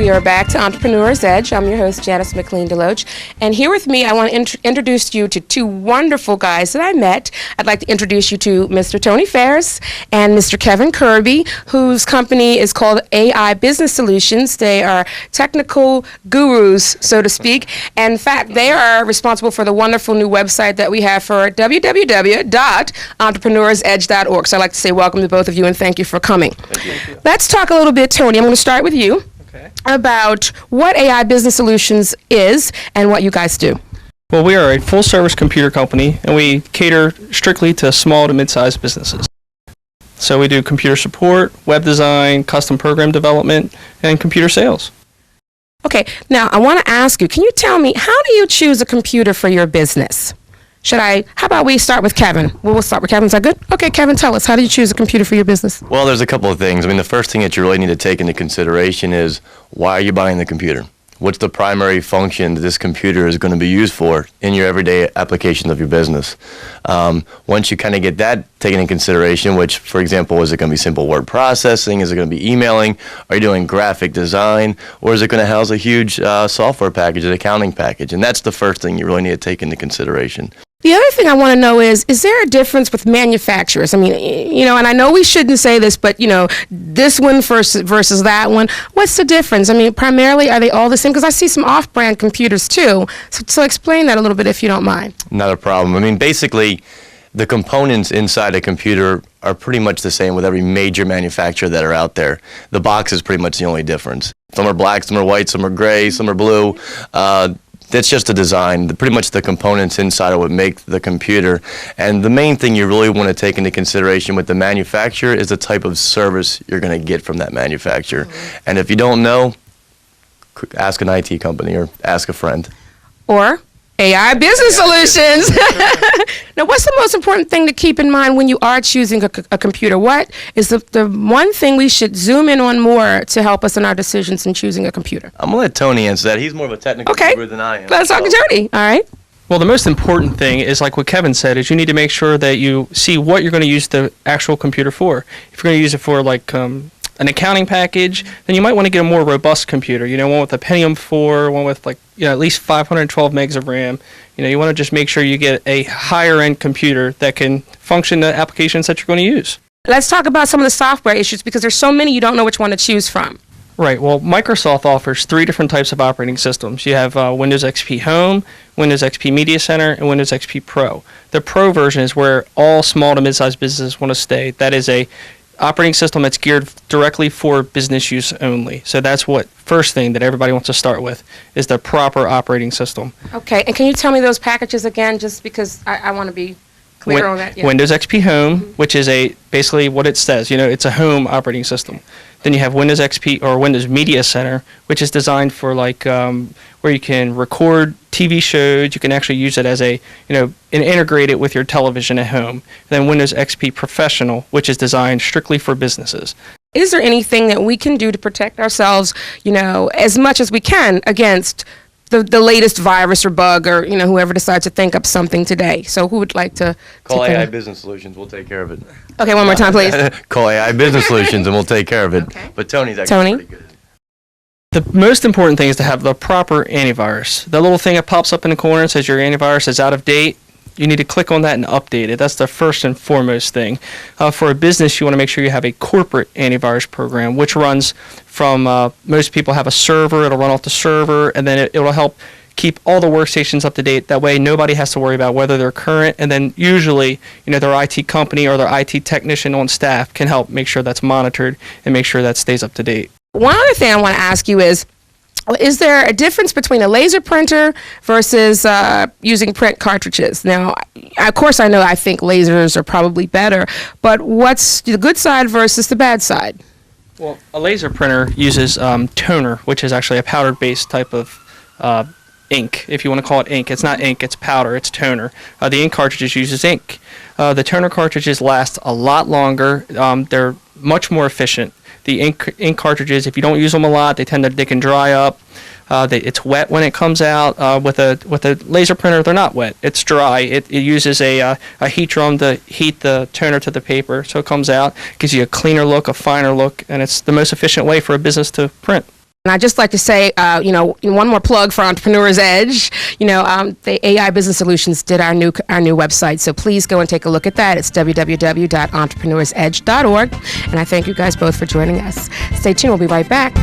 We are back to Entrepreneur's Edge. I'm your host, Janice McLean Deloach. And here with me, I want to introduce you to two wonderful guys that I met. I'd like to introduce you to Mr. Tony Ferris and Mr. Kevin Kirby, whose company is called AI Business Solutions. They are technical gurus, so to speak. And in fact, they are responsible for the wonderful new website that we have for www.entrepreneursedge.org. So I'd like to say welcome to both of you and thank you for coming. Thank you. Let's talk a little bit, Tony. I'm going to start with you. Okay. About what AI Business Solutions is and what you guys do. Well, we are a full-service computer company, and we cater strictly to small to mid-sized businesses. So we do computer support, web design, custom program development, and computer sales. Okay, now I want to ask you, can you tell me, how do you choose a computer for your business? How about we start with Kevin? We'll start with Kevin. Is that good? Okay, Kevin, tell us, how do you choose a computer for your business? Well, there's a couple of things. I mean, the first thing that you really need to take into consideration is, why are you buying the computer? What's the primary function that this computer is going to be used for in your everyday applications of your business? Once you kind of get that taken into consideration, which, for example, is it going to be simple word processing? Is it going to be emailing? Are you doing graphic design? Or is it going to house a huge software package, an accounting package? And that's the first thing you really need to take into consideration. The other thing I want to know is there a difference with manufacturers? I mean, and I know we shouldn't say this, but, this one versus that one, what's the difference? I mean, primarily, are they all the same? Because I see some off-brand computers, too. So explain that a little bit, if you don't mind. Not a problem. I mean, basically, the components inside a computer are pretty much the same with every major manufacturer that are out there. The box is pretty much the only difference. Some are black, some are white, some are gray, some are blue. That's just a design. Pretty much the components inside are what make the computer. And the main thing you really want to take into consideration with the manufacturer is the type of service you're going to get from that manufacturer. Mm-hmm. And if you don't know, ask an IT company or ask a friend. Or AI Business Solutions. Now, what's the most important thing to keep in mind when you are choosing a computer? What is the one thing we should zoom in on more to help us in our decisions in choosing a computer? I'm going to let Tony answer that. He's more of a technical guru than I am. Let's talk to Tony. All right. Well, the most important thing is, like what Kevin said, is you need to make sure that you see what you're going to use the actual computer for. If you're going to use it for, like, an accounting package, then you might want to get a more robust computer. One with a Pentium 4, one with at least 512 megs of RAM. You want to just make sure you get a higher end computer that can function the applications that you're going to use. Let's talk about some of the software issues, because there's so many you don't know which one to choose from. Right. Well, Microsoft offers 3 different types of operating systems. You have Windows XP Home, Windows XP Media Center, and Windows XP Pro. The Pro version is where all small to mid-sized businesses want to stay. That is a operating system that's geared directly for business use only. So that's what first thing that everybody wants to start with, is the proper operating system. Okay, and can you tell me those packages again, just because I want to be clear on that? Yeah. Windows XP Home, which is basically what it says, it's a home operating system. Then you have Windows XP or Windows Media Center, which is designed for where you can record TV shows. You can actually use it as and integrate it with your television at home. Then Windows XP Professional, which is designed strictly for businesses. Is there anything that we can do to protect ourselves, as much as we can against the latest virus or bug, or whoever decides to think up something today? So who would like to call AI Business Solutions? We'll take care of it. Okay, one more time, please. Call AI Business Solutions and we'll take care of it. Okay. But Tony's actually pretty good. The most important thing is to have the proper antivirus. The little thing that pops up in the corner and says your antivirus is out of date, you need to click on that and update it. That's the first and foremost thing. For a business, you want to make sure you have a corporate antivirus program, which runs from, most people have a server, it'll run off the server, and then it will help keep all the workstations up to date. That way nobody has to worry about whether they're current, and then usually their IT company or their IT technician on staff can help make sure that's monitored and make sure that stays up to date. One other thing I want to ask you is there a difference between a laser printer versus using print cartridges? Now, of course, I think lasers are probably better, but what's the good side versus the bad side? Well, a laser printer uses toner, which is actually a powder-based type of ink, if you want to call it ink. It's not ink, it's powder, it's toner. The ink cartridges uses ink. The toner cartridges last a lot longer. They're much more efficient. The ink cartridges, if you don't use them a lot, they can dry up. It's wet when it comes out. With a laser printer, they're not wet. It's dry. It uses a heat drum to heat the toner to the paper, so it comes out, gives you a cleaner look, a finer look, and it's the most efficient way for a business to print. And I'd just like to say, one more plug for Entrepreneur's Edge. The AI Business Solutions did our new website, so please go and take a look at that. It's www.entrepreneursedge.org. And I thank you guys both for joining us. Stay tuned. We'll be right back.